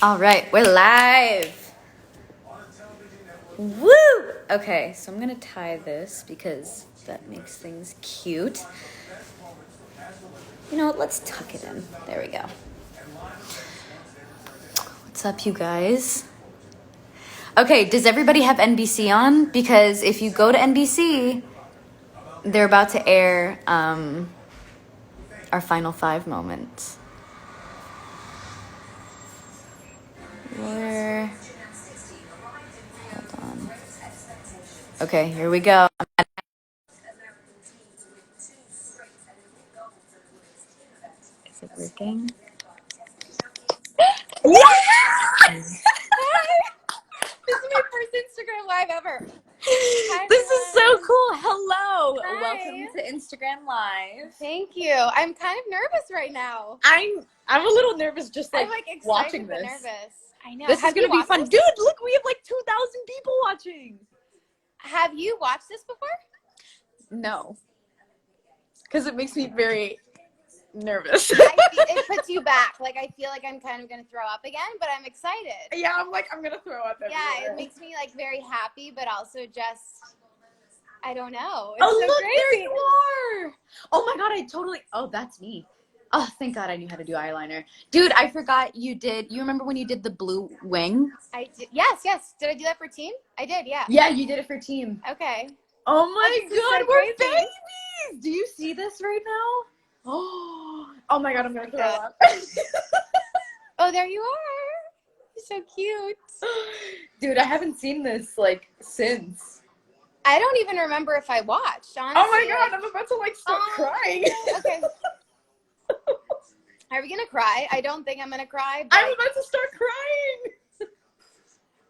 All right, we're live. Woo! Okay, so I'm gonna tie this because that makes things cute. You know what? Let's tuck it in. There we go. What's up, you guys? Okay, does everybody have NBC on? Because if you go to NBC, they're about to air our final 5 moments. Where? Hold on. Okay, here we go. Is it working? Yeah! This is my first Instagram live ever. Hi, This is so everyone. cool. Hello. Hi. Welcome to Instagram Live. Thank you. I'm kind of nervous right now. I'm a little nervous just I'm like excited watching but this. nervous. I know. This is Have you gonna be watched fun. this? Dude, look, we have like 2,000 people watching. Have you watched this before? No. Because it makes me very nervous. It puts you back. Like I feel like I'm kind of gonna throw up again, but I'm excited. Yeah, I'm gonna throw up everywhere. Yeah, it makes me like very happy, but also just I don't know. It's Oh, so look, crazy. there you are. Oh my god, oh, that's me. Oh, thank God I knew how to do eyeliner. Dude, I forgot you remember when you did the blue wing? I did. Yes. Did I do that for team? I did. Yeah. Yeah, you did it for team. Okay. Oh my This is god, so we're crazy. babies! Do you see this right now? Oh my god, I'm gonna throw up. Oh, there you are. You're so cute. Dude, I haven't seen this like since. I don't even remember if I watched, honestly. Oh my god, I'm about to like start crying. Okay. Are we gonna cry? I don't think I'm gonna cry, but I'm about to start crying.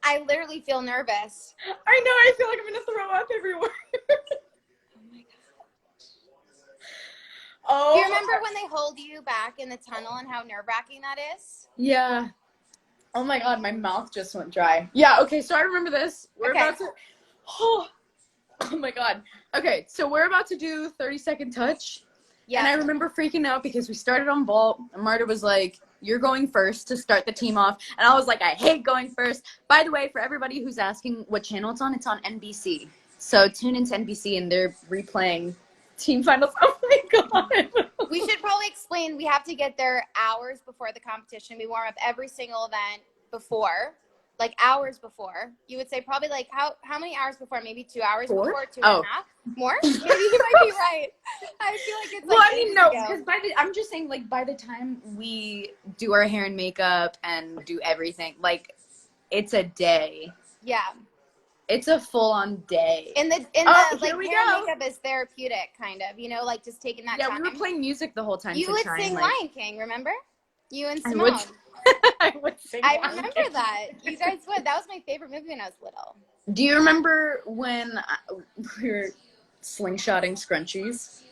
I literally feel nervous. I know, I feel like I'm gonna throw up everywhere. Oh my god. Oh. Do you remember when they hold you back in the tunnel and how nerve-wracking that is? Yeah. Oh my god, my mouth just went dry. Yeah, okay, so I remember this. We're about to oh my god. Okay, so we're about to do 30-second touch. Yeah. And I remember freaking out because we started on vault and Marta was like, you're going first to start the team off. And I was like, I hate going first. By the way, for everybody who's asking what channel it's on NBC. So tune into NBC and they're replaying team finals. Oh my god. We should probably explain, we have to get there hours before the competition. We warm up every single event before. Like hours before. You would say probably like how many hours before? Maybe 2 hours 4? before, 2.5? More? Maybe you might be right. I feel like it's like well, I mean, no, because I'm just saying, like, by the time we do our hair and makeup and do everything, like, it's a day. Yeah. It's a full-on day. In the like hair and makeup is therapeutic, kind of. You know, like just taking that time. Yeah, we were playing music the whole time. You would sing like, Lion King, remember? You and Simone. I would sing I remember that. You guys would. That was my favorite movie when I was little. Do you remember when we were slingshotting scrunchies?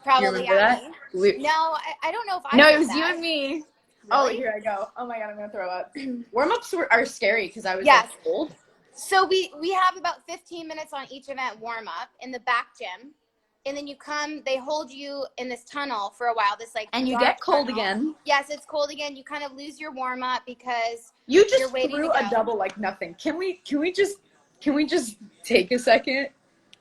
Probably that? No, I don't know if I No, did it was that. you and me. Really? Oh, here I go. Oh my god, I'm gonna throw up. Warm-ups are scary because I was cold. So we have about 15 minutes on each event warm up in the back gym. And then you come, they hold you in this tunnel for a while, this like and you get cold tunnel. again. Yes, it's cold again. You kind of lose your warm up because you just you're waiting threw a double like nothing. Can we just take a second?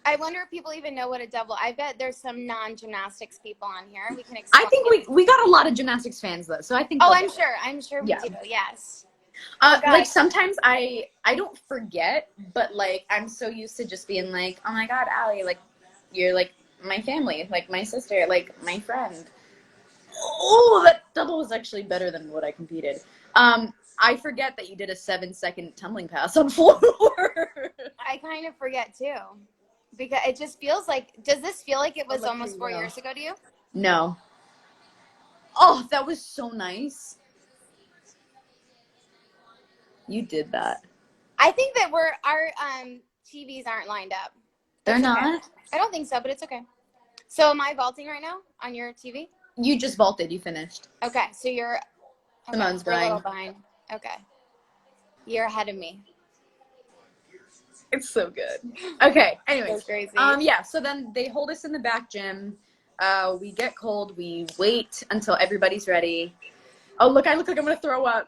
I wonder if people even know what a double. I bet there's some non-gymnastics people on here. We can explain. I think we got a lot of gymnastics fans though, so I think. Oh, I'm sure we do. Yes. Like sometimes I don't forget, but like I'm so used to just being like, oh my god, Allie, like you're like my family, like my sister, like my friend. Oh, that double was actually better than what I competed. I forget that you did a 7-second tumbling pass on floor. I kind of forget too, because it just feels like. Does this feel like it was almost 4 years ago to you? No. Oh, that was so nice. You did that. I think that our TVs aren't lined up. They're not? I don't think so, but it's okay. So am I vaulting right now on your TV? You just vaulted. You finished. Okay, so you're Simone's a little behind. Okay. You're ahead of me. It's so good. Okay, anyways. So crazy. Yeah, so then they hold us in the back gym. We get cold. We wait until everybody's ready. Oh, look, I look like I'm going to throw up.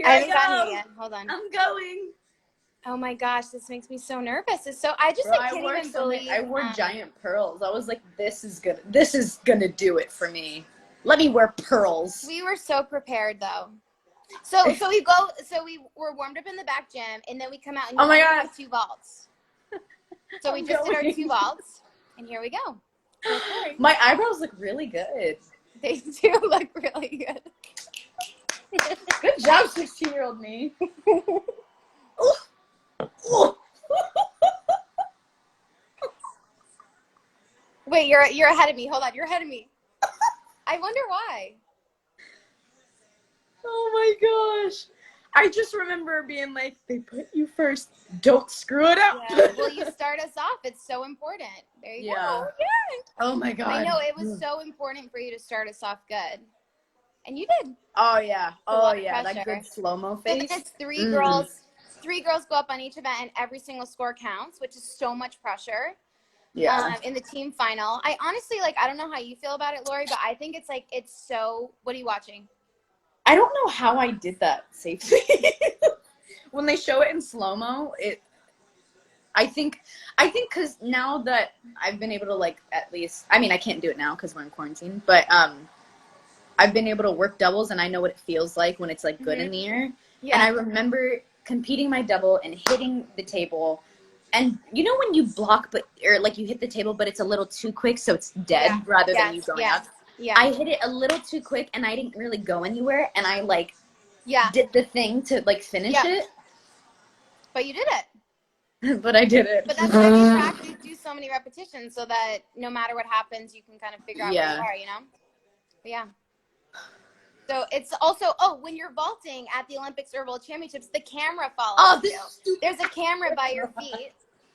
I haven't gotten it yet. Hold on. I'm going. Oh my gosh, this makes me so nervous. I just can't even believe. I wore giant pearls. I was like, this is gonna do it for me. Let me wear pearls. We were so prepared though. So we were warmed up in the back gym, and then we come out and oh my God, 2 vaults. So we just did our 2 vaults, and here we go. My eyebrows look really good. They do look really good. Good job, 16-year-old me. Wait, you're ahead of me. Hold on, you're ahead of me. I wonder why. Oh my gosh. I just remember being like, they put you first. Don't screw it up. Yeah. Well, you start us off. It's so important. There you go. Yeah. Oh my God. I know it was so important for you to start us off good. And you did. Oh yeah. Oh yeah. That good slow-mo face. So it's 3 girls. 3 girls go up on each event, and every single score counts, which is so much pressure. Yeah. In the team final. I honestly, I don't know how you feel about it, Laurie, but I think it's so, what are you watching? I don't know how I did that safely. When they show it in slow-mo, I think because now that I've been able to at least, I mean, I can't do it now because we're in quarantine, but I've been able to work doubles, and I know what it feels like when it's good in the air. Yeah. And I remember competing my double and hitting the table, and you know when you block or you hit the table but it's a little too quick, so it's dead rather than you going up. Yeah. I hit it a little too quick, and I didn't really go anywhere, and I did the thing to finish it. But you did it. But I did it. But that's why we practice, do so many repetitions, so that no matter what happens, you can kind of figure out where you are, you know? But yeah. So it's also, when you're vaulting at the Olympics or World Championships, the camera follows you. There's a camera by your feet,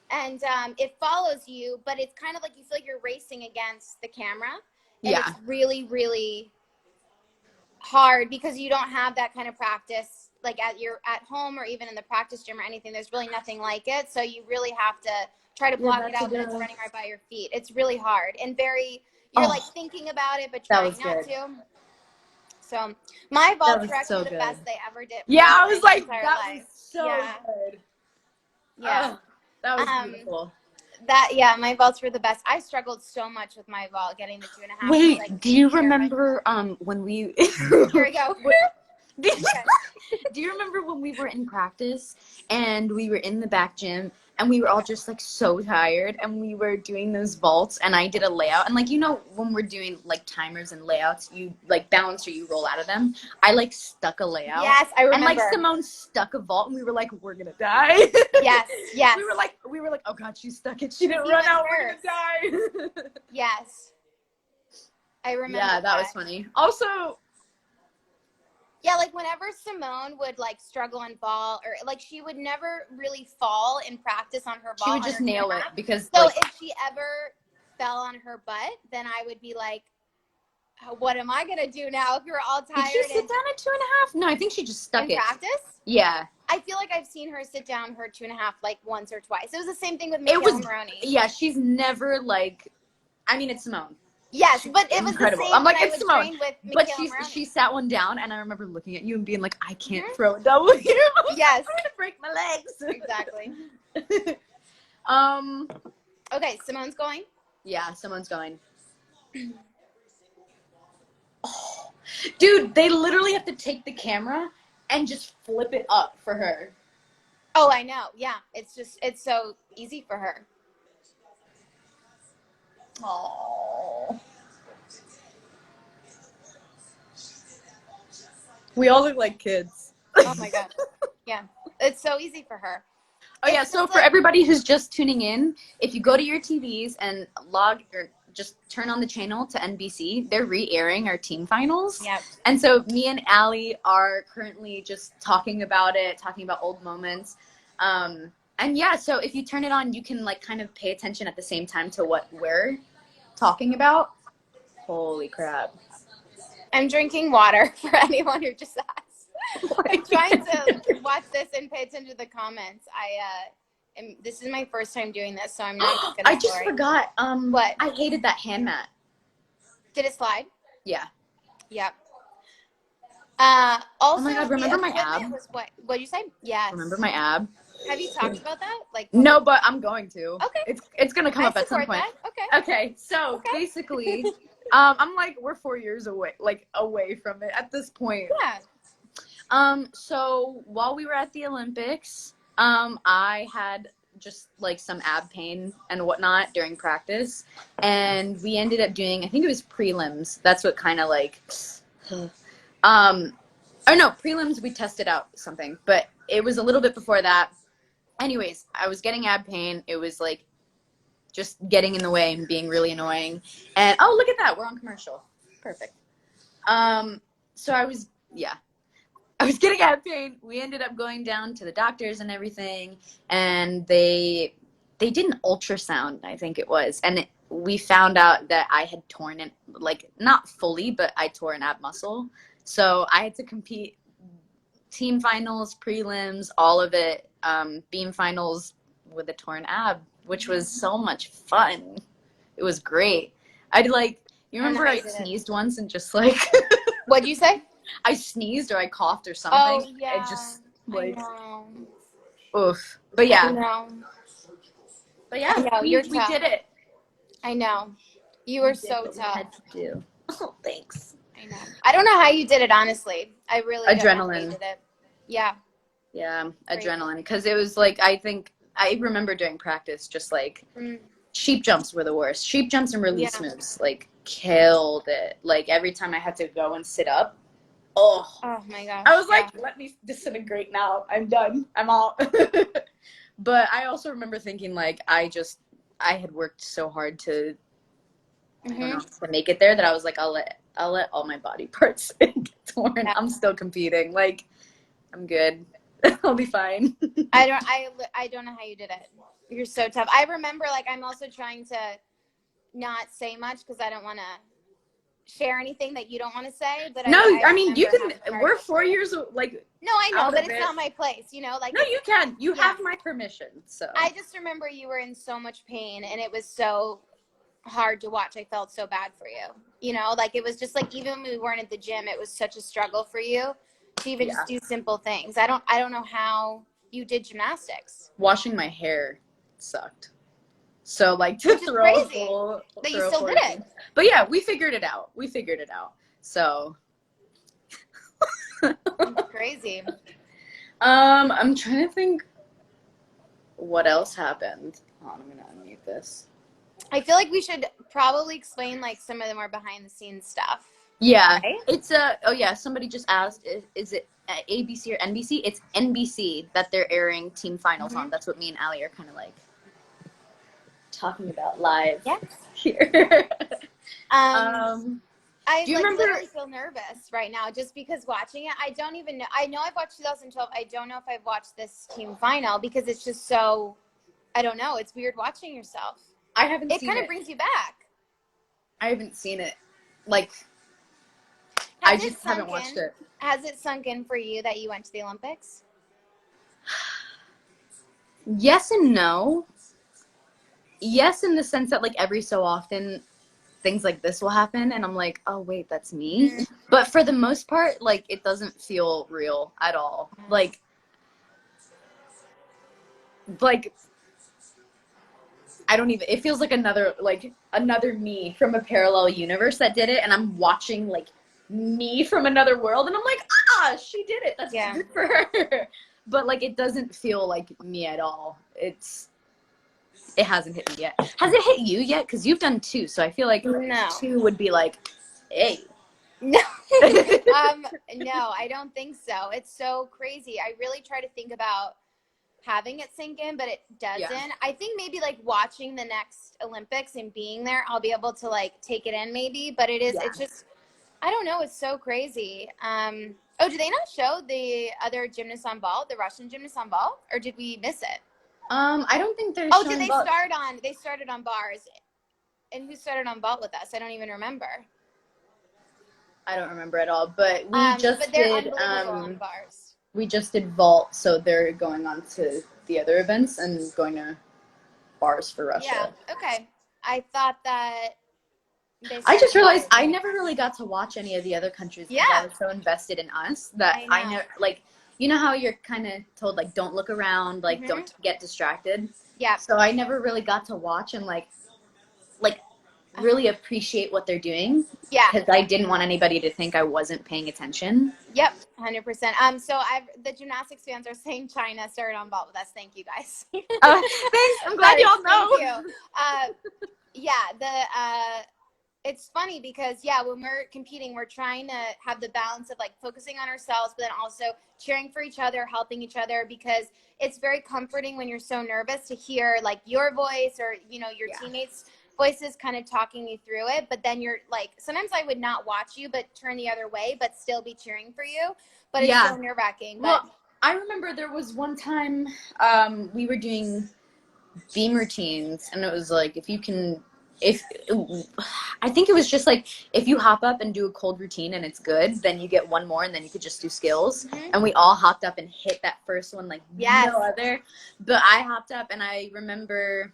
and it follows you, but it's kind of you feel like you're racing against the camera. And it's really, really hard because you don't have that kind of practice at home or even in the practice gym or anything. There's really nothing like it. So you really have to try to block it out when it's running right by your feet. It's really hard and you're thinking about it, but trying not to. So my vaults were actually the best they ever did. Yeah, I was like, that was so good. Yeah. That was beautiful. My vaults were the best. I struggled so much with my vault, getting the 2.5. Wait, do you remember when we? Here we go. Do you remember when we were in practice and we were in the back gym and we were all just so tired and we were doing those vaults and I did a layout and when we're doing timers and layouts, you balance or you roll out of them. I stuck a layout. Yes, I remember. And Simone stuck a vault and we were we're gonna die. Yes. We were oh God, she stuck it. She didn't run out. We're gonna die. Yes. I remember. Yeah, that was funny. Also. Yeah, whenever Simone would struggle and fall, or she would never really fall in practice on her vault. She would just nail it because. So if she ever fell on her butt, then I would be what am I gonna do now if you're all tired? Did she sit down at 2.5? No, I think she just stuck it. In practice? Yeah. I feel I've seen her sit down her 2.5 once or twice. It was the same thing with Michaela Maroney. Yeah, she's never I mean, it's Simone. Yes, but it was incredible. The same. I'm it's Simone. But she sat one down, and I remember looking at you and being I can't throw a double here. Yes, I'm gonna break my legs. Exactly. Okay, Simone's going. Yeah, Simone's going. Oh, dude, they literally have to take the camera and just flip it up for her. Oh, I know. Yeah, it's so easy for her. Oh. We all look like kids. Oh my God. Yeah. It's so easy for her. Oh yeah, so for everybody who's just tuning in, if you go to your TVs and log or just turn on the channel to NBC, they're re-airing our team finals. Yep. And so me and Allie are currently just talking about old moments. And yeah, so if you turn it on, you can kind of pay attention at the same time to what we're talking about. Holy crap. I'm drinking water for anyone who just asked. I'm trying to watch this and pay attention to the comments. This is my first time doing this, so I'm not good at I just forgot. What? I hated that hand mat. Did it slide? Yeah. Yep. Oh my Also, God, the remember my equipment ab? was what did you say? Yes. Remember my ab? Have you talked about that? Like, No, but I'm going to. okay. It's gonna come I up at some support point. that. Okay. Okay, so Okay. basically, I'm like, we're 4 years away, like away from it at this point. Yeah. So while we were at the Olympics, I had just like some ab pain and whatnot during practice, and we ended up doing, I think it was prelims. That's what kind of like, oh no, prelims, we tested out something, but it was a little bit before that. Anyways, I was getting ab pain. It was like just getting in the way and being really annoying. And oh, look at that, we're on commercial. Perfect. So I was getting ab pain. We ended up going down to the doctors and everything, and they did an ultrasound, I think it was, and we found out that I had torn it, like not fully, but I tore an ab muscle. So I had to compete team finals, prelims, all of it, beam finals with a torn ab, which was so much fun. It was great. I'd like, you remember I sneezed once and just like What'd you say? I sneezed or I coughed or something. Oh yeah. It just like, I know. oof. But yeah. I know. But yeah, I know, we did it. I know. You were so tough. We had to do. Oh, thanks. I know. I don't know how you did it, honestly. I really don't know how you Adrenaline. did it. Yeah. Yeah, Crazy. adrenaline. Because it was like, I think, I remember during practice, just like, sheep jumps were the worst. Sheep jumps and release moves, like, killed it. Like, every time I had to go and sit up, oh my gosh. I was like, let me disintegrate now. I'm done. I'm out. But I also remember thinking, like, I had worked so hard to, I don't know, to make it there, that I was like, I'll let all my body parts get torn. Yeah. I'm still competing. Like, I'm good. I'll be fine. I don't know how you did it. You're so tough. I remember, like, I'm also trying to not say much because I don't want to share anything that you don't want to say. But no, I mean, you can. We're 4 years, like. No, I know, but it's not my place, you know. Like, no, you can. You have my permission. So I just remember you were in so much pain, and it was so hard to watch. I felt so bad for you. You know, like, it was just like, even when we weren't at the gym, it was such a struggle for you to even just do simple things. I don't know how you did gymnastics. Washing my hair sucked. So, like, to throw a full, but you still did it. But yeah, we figured it out. So it's crazy. I'm trying to think what else happened. Hold on, I'm gonna unmute this. I feel like we should probably explain, like, some of the more behind the scenes stuff. Yeah, right? It's oh yeah, somebody just asked, is it ABC or NBC? It's NBC that they're airing team finals on. That's what me and Allie are kind of like talking about live here. I do you remember? Literally feel nervous right now just because watching it. I don't even know. I know I've watched 2012. I don't know if I've watched this team final because it's just so, I don't know. It's weird watching yourself. I haven't seen it. It kind of brings you back. I haven't seen it. Like, I just haven't watched it. Has it sunk in for you that you went to the Olympics? Yes and no. Yes, in the sense that, like, every so often things like this will happen and I'm like, oh wait, that's me. But for the most part, like, it doesn't feel real at all. Like I don't even, it feels like another me from a parallel universe that did it, and I'm watching, like, me from another world, and I'm like, she did it. That's good for her. But, like, it doesn't feel like me at all. It hasn't hit me yet. Has it hit you yet? Because you've done 2, so I feel like 2 would be like, hey. No. No, I don't think so. It's so crazy. I really try to think about having it sink in, but it doesn't. Yeah. I think maybe, like, watching the next Olympics and being there, I'll be able to, like, take it in maybe. But it's just, I don't know. It's so crazy. Oh, did they not show the other gymnasts on vault, the Russian gymnasts on vault, or did we miss it? I don't think they're showing. Oh, did they start on? They started on bars, and who started on vault with us? I don't even remember. I don't remember at all. But we just did. On bars. We just did vault, so they're going on to the other events and going to bars for Russia. Yeah. Okay. I thought that I just realized I never really got to watch any of the other countries because I was so invested in us that I know, like, you know how you're kind of told, like, don't look around, like, don't get distracted? Yeah. So I never really got to watch and, like really appreciate what they're doing. Yeah. Because I didn't want anybody to think I wasn't paying attention. Yep, 100%. So the gymnastics fans are saying China started on vault with us. Thank you, guys. Thanks. I'm glad y'all know. Thank you. Yeah, it's funny because, when we're competing, we're trying to have the balance of, like, focusing on ourselves, but then also cheering for each other, helping each other, because it's very comforting when you're so nervous to hear, like, your voice or, you know, your teammates' voices kind of talking you through it. But then you're, like, sometimes I would not watch you, but turn the other way, but still be cheering for you. But it's so nerve-wracking. Well, I remember there was one time we were doing beam routines, and it was like, I think it was just like, if you hop up and do a cold routine and it's good, then you get one more and then you could just do skills. And we all hopped up and hit that first one like no other. But I hopped up and I remember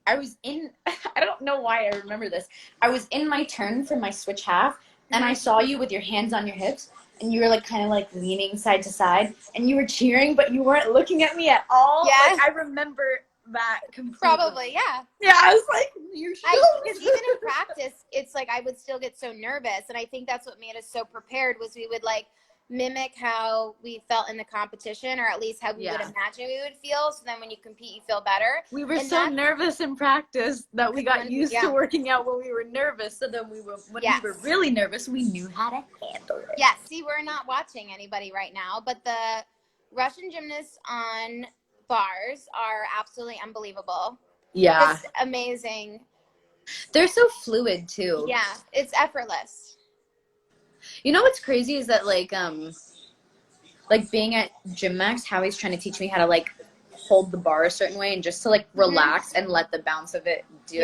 I was in, I don't know why I remember this. I was in my turn for my switch half and I saw you with your hands on your hips and you were like kind of like leaning side to side and you were cheering, but you weren't looking at me at all. Yeah. Like, I remember that completely. Probably, yeah. Yeah, I was like, you're sure? Because even in practice, it's like I would still get so nervous. And I think that's what made us so prepared was we would, like, mimic how we felt in the competition, or at least how we would imagine we would feel. So then when you compete, you feel better. We were so nervous in practice that we got used to working out when we were nervous. So then when we were really nervous, we knew how to handle it. Yeah, see, we're not watching anybody right now, but the Russian gymnasts on bars are absolutely unbelievable. Yeah. It's amazing. They're so fluid too. Yeah, it's effortless. You know what's crazy is that like being at Gym Max, Howie's trying to teach me how to like hold the bar a certain way and just to like relax and let the bounce of it do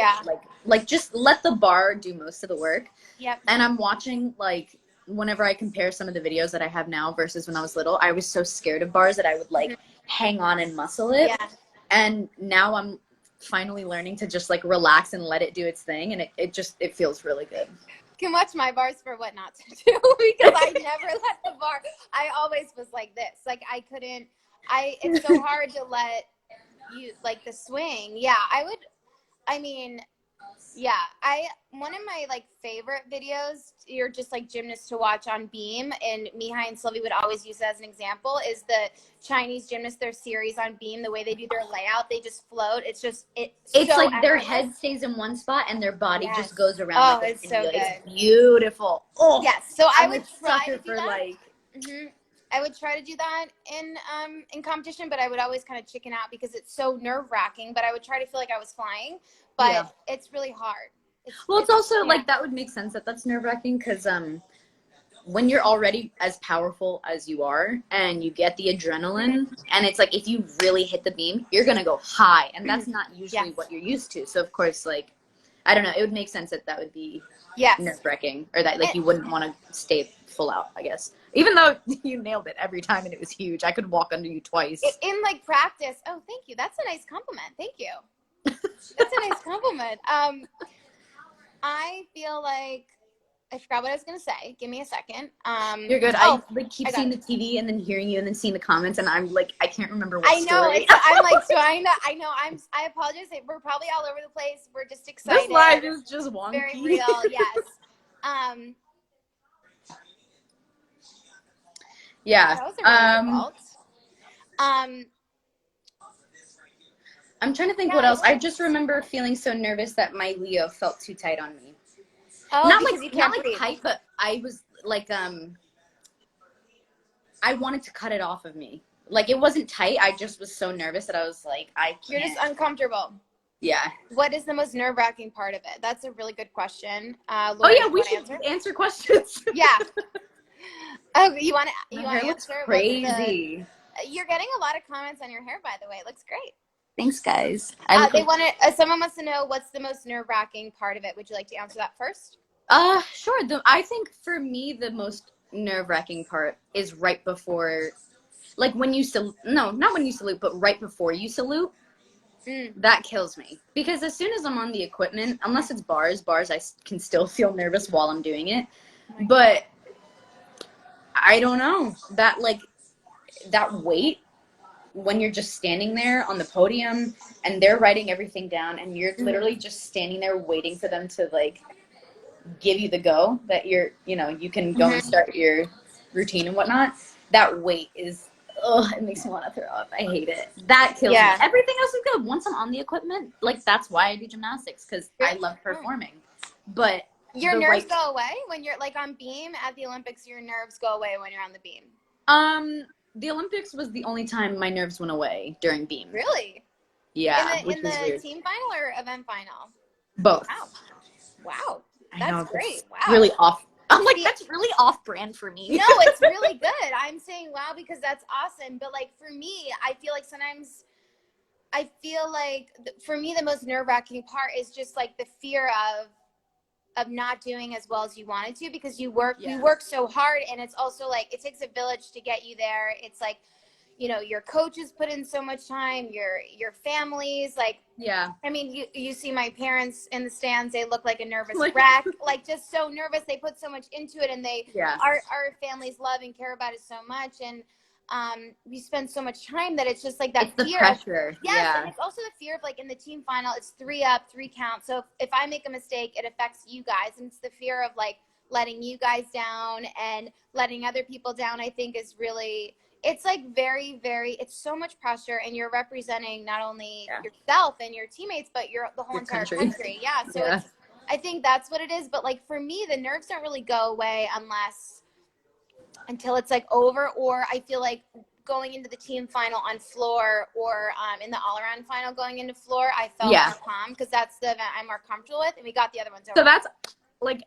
like just let the bar do most of the work. Yep. And I'm watching, like, whenever I compare some of the videos that I have now versus when I was little, I was so scared of bars that I would like hang on and muscle it. Yeah. And now I'm finally learning to just like relax and let it do its thing, and it feels really good. Can watch my bars for what not to do because I never let the bar. I always was like this. Like I couldn't. It's so hard to let you like the swing. Yeah, one of my like favorite videos, you're just like gymnasts to watch on beam, and Mihai and Sylvie would always use it as an example, is the Chinese gymnasts, their series on beam, the way they do their layout, they just float. It's so like effortless. Their head stays in one spot and their body just goes around. Oh, it's so good. It's beautiful. Oh, yes. So I would try to do for that. Like. I would try to do that in competition, but I would always kind of chicken out because it's so nerve-wracking. But I would try to feel like I was flying, but it's really hard. It's also like that would make sense that's nerve-wracking because when you're already as powerful as you are and you get the adrenaline and it's like if you really hit the beam, you're gonna go high, and that's not usually what you're used to. So of course, like, I don't know, it would make sense that would be nerve-wracking, or that like you wouldn't want to stay full out, I guess. Even though you nailed it every time and it was huge. I could walk under you twice. In like practice. Oh, thank you. That's a nice compliment. Thank you. That's a nice compliment. I feel like I forgot what I was gonna say. Give me a second. You're good. I like keep seeing the TV and then hearing you and then seeing the comments, and I'm like, I can't remember what story. I'm like trying to. I know. I apologize. We're probably all over the place. We're just excited. This live is just wonky. Very real. Yes. Yeah. That was a really good vault. I'm trying to think what else. I just remember feeling so nervous that my Leo felt too tight on me. Oh, not like tight, but I was like, I wanted to cut it off of me. Like, it wasn't tight. I just was so nervous that I was like, I can't. You're just uncomfortable. Yeah. What is the most nerve-wracking part of it? That's a really good question. Laurie, we should answer questions. Yeah. Oh, you want to answer? Looks crazy. You're getting a lot of comments on your hair, by the way. It looks great. Thanks, guys. Someone wants to know what's the most nerve-wracking part of it. Would you like to answer that first? Sure. I think for me, the most nerve-wracking part is right before, like when you salute. No, not when you salute, but right before you salute. That kills me. Because as soon as I'm on the equipment, unless it's bars, I can still feel nervous while I'm doing it. But I don't know. That, like, that weight when you're just standing there on the podium and they're writing everything down and you're literally just standing there waiting for them to, like, give you the go that you're, you know, you can go and start your routine and whatnot. That weight is, it makes me want to throw up. I hate it. That kills me. Everything else is good. Once I'm on the equipment, like, that's why I do gymnastics, because I love performing. But your nerves go away when you're, like, on beam at the Olympics. Your nerves go away when you're on the beam. The Olympics was the only time my nerves went away during beam. Really? Yeah. In the team final or event final? Both. Wow. That's great. Wow. Really off. I'm like, that's really off-brand for me. No, it's really good. I'm saying wow because that's awesome. But, like, for me, I feel like sometimes for me the most nerve-wracking part is just, like, the fear of not doing as well as you wanted to, because you work so hard, and it's also, like, it takes a village to get you there. It's like, you know, your coaches put in so much time, your families, like, I mean, you see my parents in the stands, they look like a nervous wreck, like, just so nervous. They put so much into it, and our families love and care about it so much, and we spend so much time that it's just like that fear. The pressure. And it's also the fear of, like, in the team final, it's 3 up, 3 count. So if I make a mistake, it affects you guys, and it's the fear of, like, letting you guys down and letting other people down. I think is really. It's, like, very, very, it's so much pressure, and you're representing not only yourself and your teammates, but the whole entire country. So I think that's what it is. But, like, for me, the nerves don't really go away until it's, like, over, or I feel like going into the team final on floor, or in the all-around final going into floor, I felt more calm, because that's the event I'm more comfortable with, and we got the other ones over. So that's, like,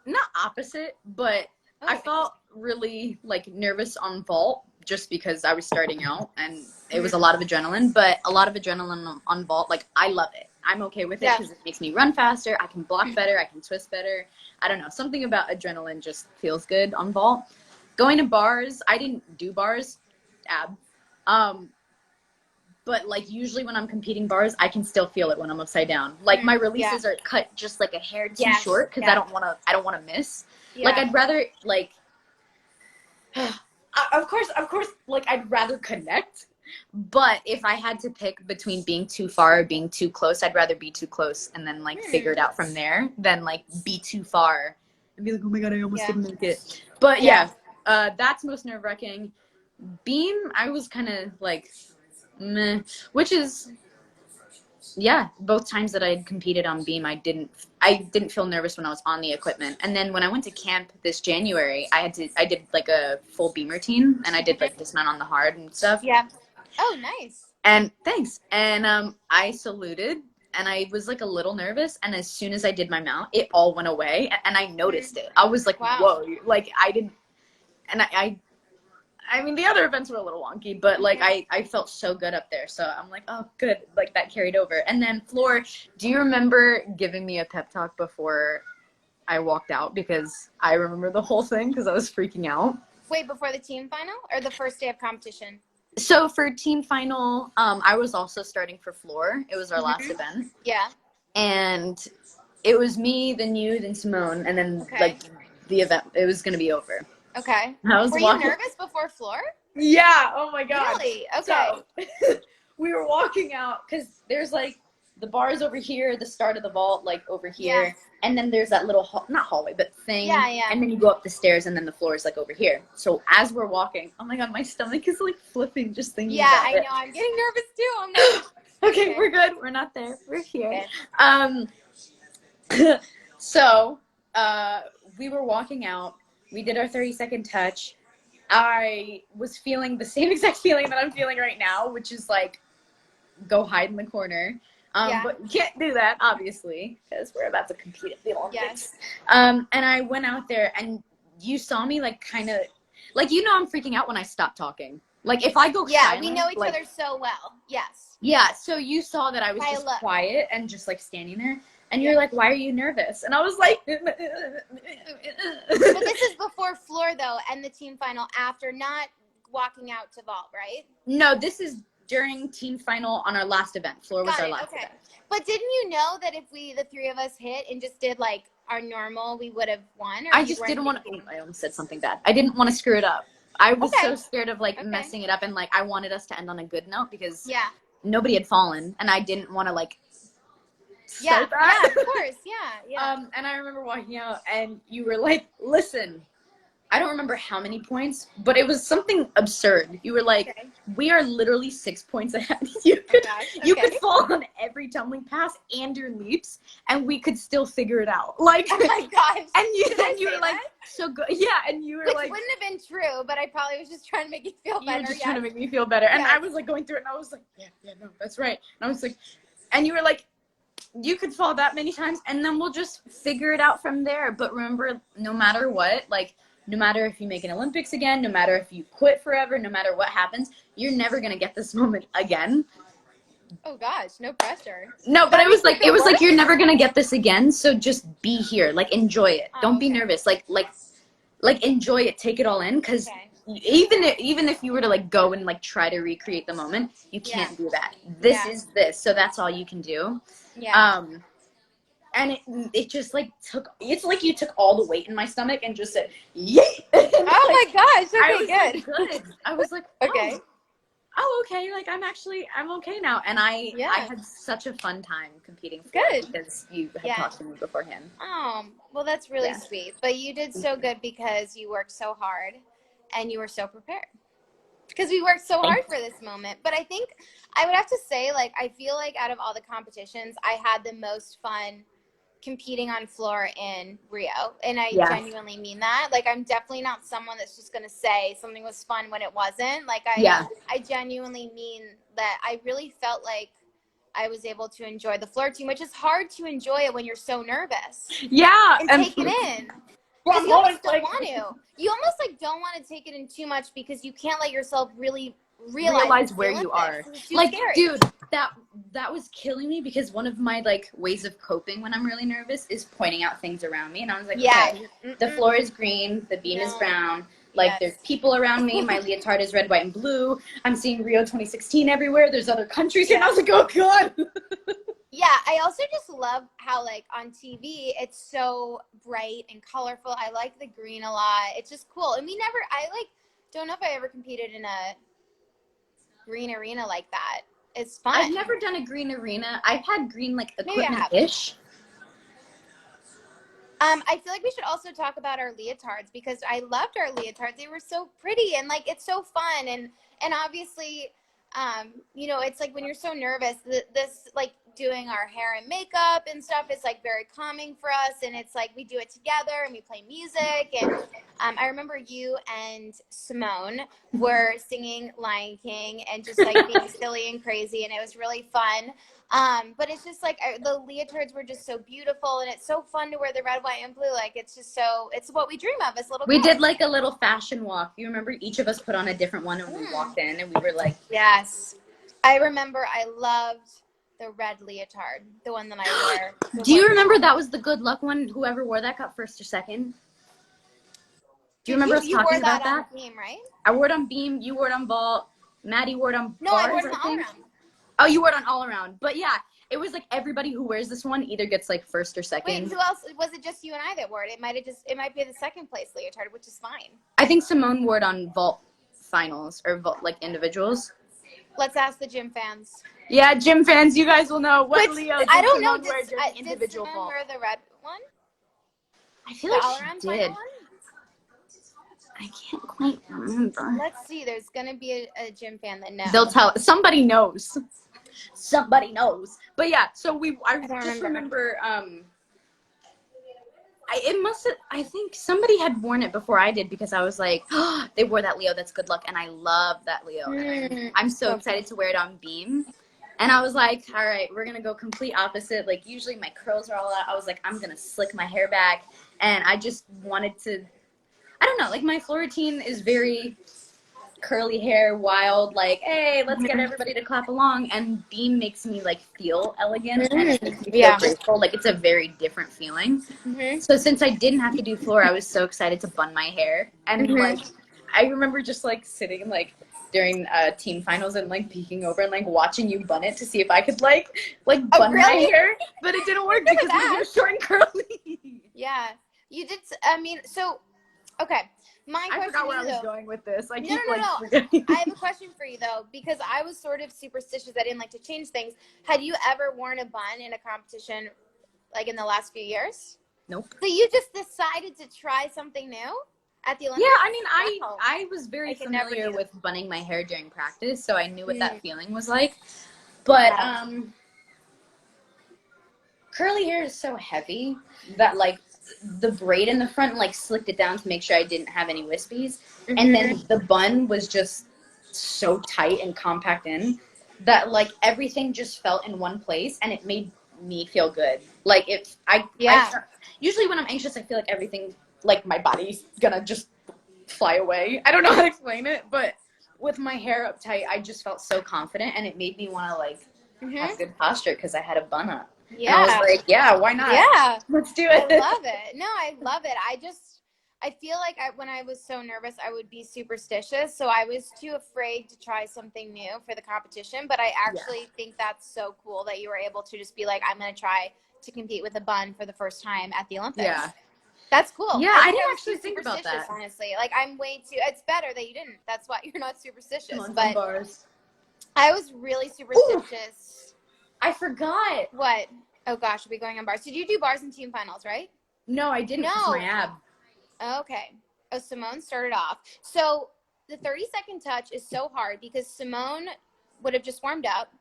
not opposite, but I felt really, like, nervous on vault, just because I was starting out and it was a lot of adrenaline, but a lot of adrenaline on vault, like, I love it. I'm okay with it because it makes me run faster. I can block better. I can twist better. I don't know. Something about adrenaline just feels good on vault. Going to bars, I didn't do bars, but, like, usually when I'm competing bars, I can still feel it when I'm upside down. Like, my releases are cut just, like, a hair too short, because I don't want to miss. Like, I'd rather, like, of course, like, I'd rather connect, but if I had to pick between being too far or being too close, I'd rather be too close and then, like, figure it out from there than, like, be too far and be like, oh my god, I almost didn't make it. But that's most nerve-wracking. Beam, I was kind of, like, meh, which is, both times that I had competed on beam, I didn't feel nervous when I was on the equipment. And then when I went to camp this January, I did, like, a full beam routine, and I did, like, dismount on the hard and stuff. Oh, nice. And thanks. And I saluted, and I was, like, a little nervous, and as soon as I did my mount, it all went away, and I noticed it. I was like, whoa, like, I didn't, and I mean, the other events were a little wonky, but, like, I felt so good up there. So I'm like, oh, good. Like, that carried over. And then, floor, do you remember giving me a pep talk before I walked out? Because I remember the whole thing because I was freaking out. Wait, before the team final or the first day of competition? So for team final, I was also starting for floor. It was our last event. Yeah. And it was me, then you, then Simone, and then, like, the event. It was going to be over. Okay. Were you nervous before floor? Yeah. Oh my god. Really? Okay. So, we were walking out because there's, like, the bars over here, the start of the vault, like, over here, and then there's that little not hallway, but thing. And then you go up the stairs, and then the floor is, like, over here. So as we're walking, oh my god, my stomach is, like, flipping just thinking about it. Yeah, I know. I'm getting nervous too. I'm like, okay, we're good. We're not there. We're here. So we were walking out. We did our 30-second touch. I was feeling the same exact feeling that I'm feeling right now, which is, like, go hide in the corner. But you can't do that, obviously, because we're about to compete at the Olympics. And I went out there, and you saw me, like, kind of, like, you know, I'm freaking out when I stop talking. Like, if I go silent, we know each other so well. Yes. Yeah, so you saw that I was just quiet and just, like, standing there. And you're like, why are you nervous? And I was like... But this is before floor, though, and the team final after, not walking out to vault, right? No, this is during team final on our last event. Floor was our last event. But didn't you know that if the three of us hit and just did like our normal, we would have won? Or I just didn't want to. I almost said something bad. I didn't want to screw it up. I was so scared of like messing it up, and like I wanted us to end on a good note because nobody had fallen, and I didn't want to like. Yeah, of course, yeah. And I remember walking out, and you were like, "Listen." I don't remember how many points, but it was something absurd. You were like, we are literally 6 points ahead. You could fall on every tumbling pass and your leaps, and we could still figure it out. Like, oh my gosh. And you were like, so good. Yeah, and you were which like. Which wouldn't have been true, but I probably was just trying to make you feel better. You were just trying to make me feel better. And I was like going through it, and I was like, yeah, no, that's right. And I was like, and you were like, you could fall that many times, and then we'll just figure it out from there. But remember, no matter what, like, no matter if you make an Olympics again, no matter if you quit forever, no matter what happens, you're never going to get this moment again. Oh gosh, no pressure. No, but it was like you're never going to get this again, so just be here. Like, enjoy it. Don't be nervous. Like enjoy it. Take it all in, because even if you were to like go and like try to recreate the moment, you can't do that. This is this, so that's all you can do. Yeah. And it just like it's like you took all the weight in my stomach and just said, yeah. Oh my gosh. Okay, good. I was like, okay. Oh, okay. Like I'm okay now. And I had such a fun time competing for it because you had talked to me beforehand. Oh, well, that's really sweet. But you did so good because you worked so hard and you were so prepared. Because we worked so hard for this moment. But I think I would have to say, like, I feel like out of all the competitions, I had the most fun competing on floor in Rio, and I genuinely mean that. Like, I'm definitely not someone that's just gonna say something was fun when it wasn't. Like, I genuinely mean that. I really felt like I was able to enjoy the floor team, which is hard to enjoy it when you're so nervous. Yeah, and take it in. Because you almost don't want to. You almost like don't want to take it in too much because you can't let yourself really realize where you are. Like, dude, that was killing me because one of my like ways of coping when I'm really nervous is pointing out things around me, and I was like, okay, the floor is green, the beam is brown, like there's people around me, my leotard is red, white, and blue, I'm seeing Rio 2016 everywhere, there's other countries here, and I was like, oh god. Yeah, I also just love how, like, on TV, it's so bright and colorful. I like the green a lot. It's just cool. And I don't know if I ever competed in a green arena like that. It's fun. I've never done a green arena. I've had green, like, equipment-ish. I feel like we should also talk about our leotards because I loved our leotards. They were so pretty and, like, it's so fun. And obviously, you know, it's like when you're so nervous, this, like, doing our hair and makeup and stuff is like very calming for us, and it's like we do it together and we play music. And I remember you and Simone were singing Lion King and just like being silly and crazy, and it was really fun. But it's just like the leotards were just so beautiful, and it's so fun to wear the red, white, and blue. Like it's just it's what we dream of as little girls. We did like a little fashion walk. You remember each of us put on a different one when we walked in, and we were like, yes. I remember I loved the red leotard, the one that I wear. Do you remember that was the good luck one? Whoever wore that got first or second. Do you remember us talking about that? On beam, right? I wore it on beam. You wore it on vault. Maddie wore it on No, bars, I wore it on all around. Oh, you wore it on all around. But yeah, it was like everybody who wears this one either gets like first or second. Wait, who else? Was it just you and I that wore it? It might be the second place leotard, which is fine. I think Simone wore it on vault finals or vault like individuals. Let's ask the gym fans. Yeah, gym fans, you guys will know what Leo did. I don't know. Did Simone wear the red one? I feel like she did. I can't quite remember. Let's see. There's gonna be a gym fan that knows. They'll tell. Somebody knows. Somebody knows. But yeah, so I just remember. I think somebody had worn it before I did because I was like, oh, they wore that Leo. That's good luck, and I love that Leo. And I'm so excited to wear it on beam. And I was like, all right, we're going to go complete opposite. Like, usually my curls are all out. I was like, I'm going to slick my hair back. And I just wanted to, I don't know, like my floor routine is very curly hair, wild, like, hey, let's get everybody to clap along. And beam makes me, like, feel elegant. And it makes me feel graceful. Like, it's a very different feeling. So since I didn't have to do floor, I was so excited to bun my hair. And, like, I remember just like sitting like during team finals and like peeking over and like watching you bun it to see if I could like bun my hair, but it didn't work because my hair's short and curly. Yeah, you did. I mean, so okay. I forgot where I was going with this. I keep no. forgetting. I have a question for you though, because I was sort of superstitious. I didn't like to change things. Had you ever worn a bun in a competition, like in the last few years? Nope. So you just decided to try something new at the Olympics? Yeah, I mean, I was very familiar with bunning my hair during practice, so I knew what that feeling was like. But curly hair is so heavy that like the braid in the front like slicked it down to make sure I didn't have any wispies, and then the bun was just so tight and compact in that like everything just felt in one place, and it made me feel good. Like if I usually when I'm anxious, I feel like everything, like my body's gonna just fly away. I don't know how to explain it, but with my hair uptight, I just felt so confident, and it made me want to like have good posture because I had a bun up. Yeah. And I was like, yeah, why not? Yeah. Let's do it. I love it. No, I love it. I feel like when I was so nervous, I would be superstitious. So I was too afraid to try something new for the competition. But I actually think that's so cool that you were able to just be like, I'm going to try to compete with a bun for the first time at the Olympics. Yeah. That's cool. Yeah, I didn't actually think about that. Honestly, like I'm way too. It's better that you didn't. That's why you're not superstitious. But bars. I was really superstitious. Ooh, I forgot. What? Oh gosh, are we going on bars? Did you do bars in team finals, right? No, I didn't. No. My ab. Okay. Oh, Simone started off. So the 30-second touch is so hard because Simone would have just warmed up,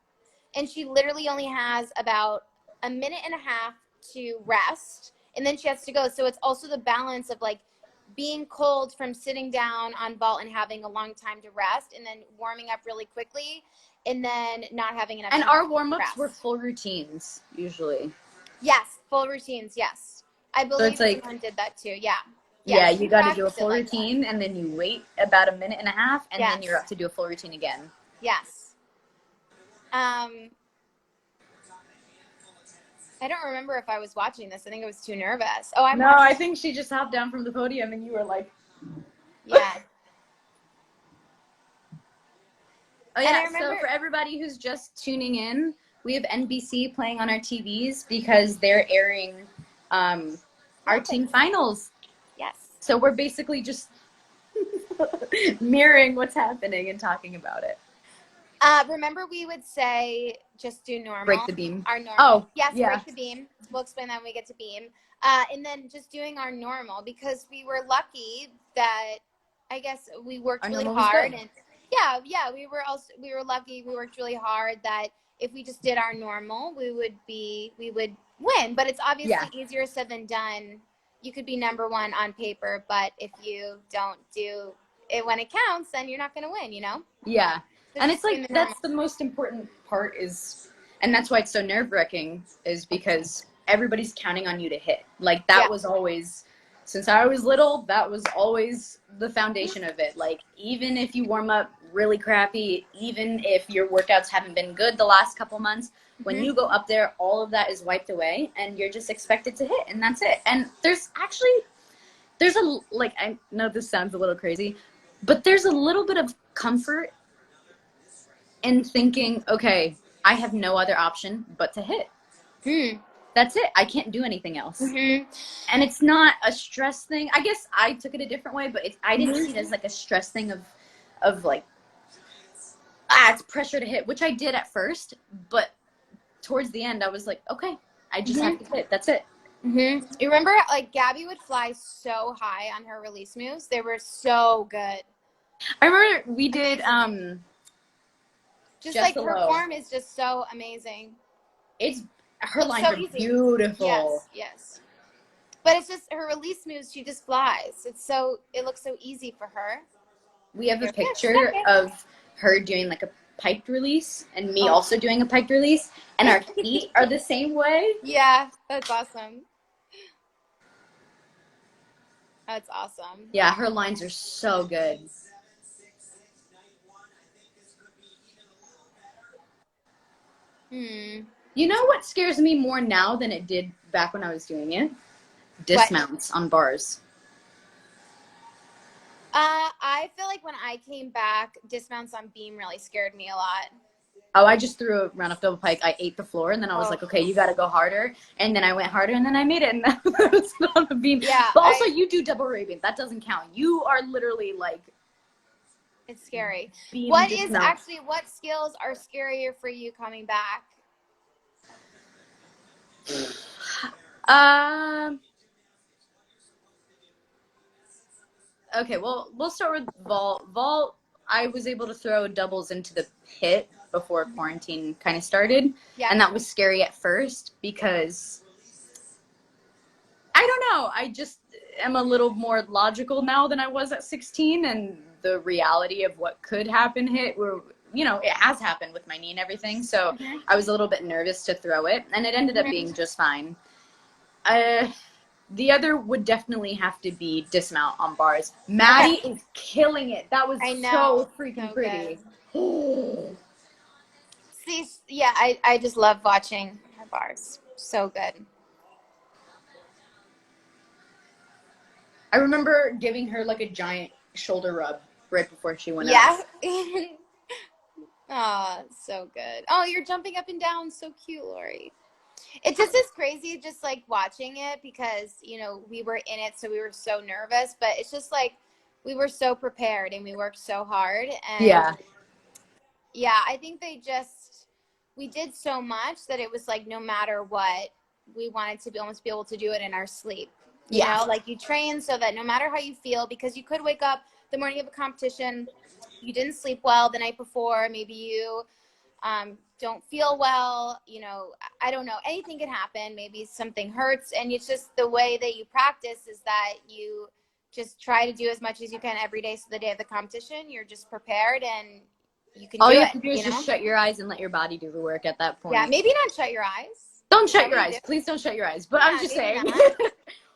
and she literally only has about a minute and a half to rest. And then she has to go. So it's also the balance of like being cold from sitting down on vault and having a long time to rest, and then warming up really quickly, and then not having enough time. And our warm-ups were full routines, usually. Yes, full routines, yes. I believe someone did that too, yeah. Yeah, you got to do a full routine, and then you wait about a minute and a half, and then you're up to do a full routine again. Yes. I don't remember if I was watching this. I think I was too nervous. Oh, I think she just hopped down from the podium, and you were like, yeah. Oh yeah. So for everybody who's just tuning in, we have NBC playing on our TVs because they're airing our team finals. Yes. So we're basically just mirroring what's happening and talking about it. Remember we would say just do normal. Break the beam. Our normal. Oh, yes, yeah. Break the beam. We'll explain that when we get to beam. And then just doing our normal, because we were lucky that I guess we worked really hard, and we were lucky. We worked really hard that if we just did our normal, we would win. But it's obviously easier said than done. You could be number one on paper, but if you don't do it when it counts, then you're not going to win, you know? Yeah. So and it's like, that's the most important part and that's why it's so nerve-wracking, is because everybody's counting on you to hit. Like, that was always, since I was little, that was always the foundation of it. Like, even if you warm up really crappy, even if your workouts haven't been good the last couple months, when you go up there, all of that is wiped away, and you're just expected to hit, and that's it. And there's I know this sounds a little crazy, but there's a little bit of comfort in thinking, okay, I have no other option but to hit. That's it. I can't do anything else. And it's not a stress thing. I guess I took it a different way, but I didn't see it as like a stress thing of like, it's pressure to hit, which I did at first, but towards the end I was like, okay, I just have to hit. That's it. You remember, like, Gabby would fly so high on her release moves. They were so good. I remember we did just like her form is just so amazing. Her lines are beautiful. Yes. But it's just her release moves, she just flies. It looks so easy for her. We have a picture of her doing like a piped release and me also doing a piped release, and our feet are the same way. Yeah, that's awesome. That's awesome. Yeah, her lines are so good. You know what scares me more now than it did back when I was doing it? Dismounts on bars. I feel like when I came back, dismounts on beam really scared me a lot. Oh, I just threw a round of double pike. I ate the floor, and then I was like, okay, you got to go harder. And then I went harder, and then I made it, and that was on a beam. Yeah. But also, you do double Raisman. That doesn't count. You are literally like. It's scary. Beam What skills are scarier for you coming back? Okay, well, we'll start with vault. Vault, I was able to throw doubles into the pit before quarantine kind of started. Yeah. And that was scary at first because, I don't know, I just am a little more logical now than I was at 16. And the reality of what could happen hit where, you know, it has happened with my knee and everything. So I was a little bit nervous to throw it. And it ended up being just fine. The other would definitely have to be dismount on bars. Maddie is killing it. That was so freaking pretty. See, yeah, I just love watching her bars. So good. I remember giving her like a giant shoulder rub right before she went out. Yeah. Oh, so good. Oh, you're jumping up and down. So cute, Laurie. It just is crazy just like watching it because, you know, we were in it, so we were so nervous, but it's just like we were so prepared and we worked so hard. And yeah, I think we did so much that it was like no matter what, we wanted to almost be able to do it in our sleep. You know, like you train so that no matter how you feel, because you could wake up the morning of a competition, you didn't sleep well the night before, maybe you don't feel well, you know, I don't know, anything can happen. Maybe something hurts, and it's just the way that you practice is that you just try to do as much as you can every day. So the day of the competition, you're just prepared and you can do it. All you have to do is just shut your eyes and let your body do the work at that point. Yeah, maybe not shut your eyes. Don't shut your eyes. Please don't shut your eyes. But I'm just saying.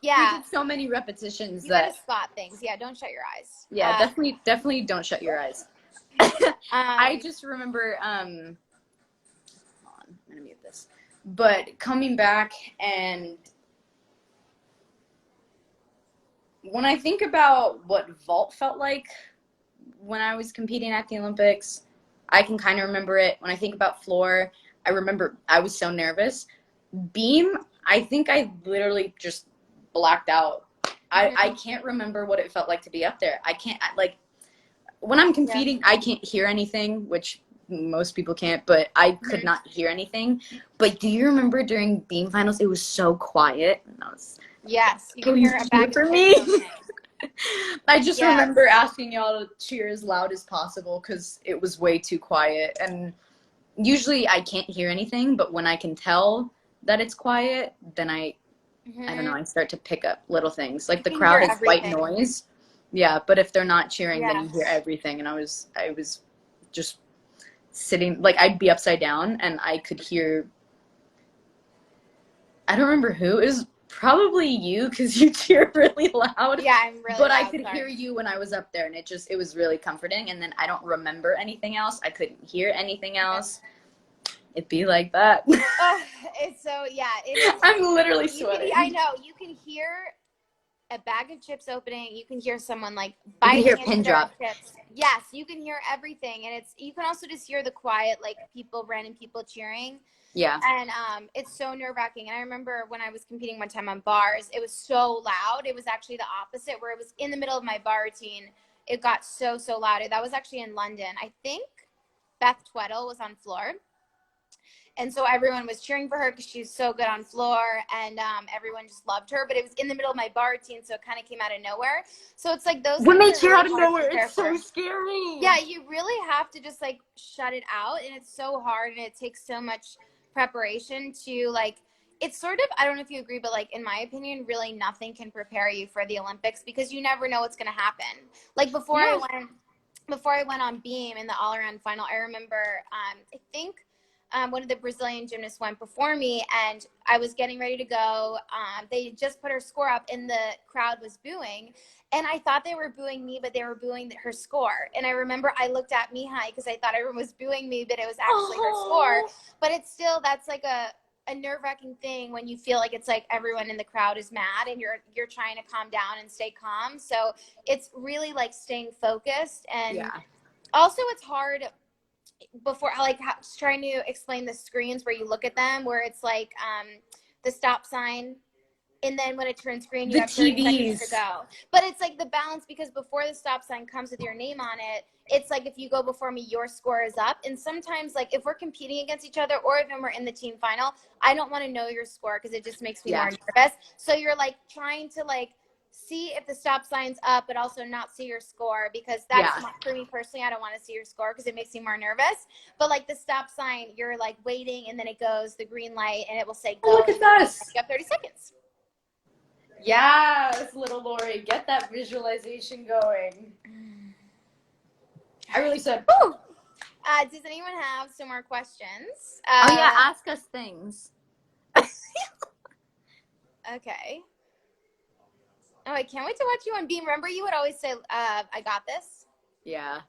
Yeah. We did so many repetitions you that. You gotta spot things. Yeah, don't shut your eyes. Yeah, definitely don't shut your eyes. I just remember, hold on, I'm gonna mute this. But coming back, and when I think about what vault felt like when I was competing at the Olympics, I can kind of remember it. When I think about floor, I remember I was so nervous. Beam, I think I literally just blacked out. I can't remember what it felt like to be up there. I can't, like, when I'm competing, I can't hear anything, which most people can't, but I could not hear anything. But do you remember during beam finals, it was so quiet? And I was, yes, you can hear a bag for me. I just remember asking y'all to cheer as loud as possible because it was way too quiet. And usually I can't hear anything, but when I can tell that it's quiet, then I don't know, I start to pick up little things. Like the crowd is white noise. Yeah, but if they're not cheering, then you hear everything. And I was just sitting, like I'd be upside down and I could hear, I don't remember who, it was probably you because you cheer really loud. Yeah, I'm really But loud, I could hear you when I was up there, and it was really comforting. And then I don't remember anything else. I couldn't hear anything else. It'd be like that. Oh, it's so, yeah. I'm literally sweating. I know. You can hear a bag of chips opening. You can hear someone like biting into pin drop chips. Yes, you can hear everything. And you can also just hear the quiet, like random people cheering. Yeah. And it's so nerve-wracking. And I remember when I was competing one time on bars, it was so loud. It was actually the opposite, where it was in the middle of my bar routine. It got so loud. That was actually in London. I think Beth Tweddle was on floor. And so everyone was cheering for her because she's so good on floor, and everyone just loved her. But it was in the middle of my bar routine, so it kind of came out of nowhere. So it's like those. When they cheer out of nowhere, it's so scary. Yeah, you really have to just like shut it out, and it's so hard, and it takes so much preparation to like. It's sort of, I don't know if you agree, but like in my opinion, really nothing can prepare you for the Olympics because you never know what's going to happen. Like before I went on beam in the all-around final, I remember I think. One of the Brazilian gymnasts went before me, and I was getting ready to go. They just put her score up, and the crowd was booing. And I thought they were booing me, but they were booing her score. And I remember I looked at Mihai because I thought everyone was booing me, but it was actually her score. But it's still, that's like a nerve-wracking thing when you feel like it's like everyone in the crowd is mad and you're trying to calm down and stay calm. So it's really like staying focused, and also it's hard before, like trying to explain the screens where you look at them, where it's like the stop sign, and then when it turns green, you have 30 seconds to go. But it's like the balance, because before the stop sign comes with your name on it, it's like if you go before me, your score is up. And sometimes, like if we're competing against each other or even we're in the team final, I don't want to know your score because it just makes me more nervous. So you're like trying to like see if the stop sign's up, but also not see your score, because that's not, for me personally, I don't want to see your score because it makes me more nervous. But like the stop sign, you're like waiting, and then it goes the green light and it will say go. Oh, look at this. You have 30 seconds. Yes, little Laurie, get that visualization going. I really said, woo! Does anyone have some more questions? Ask us things. Okay. Oh, I can't wait to watch you on Beam. Remember, you would always say, I got this? Yeah.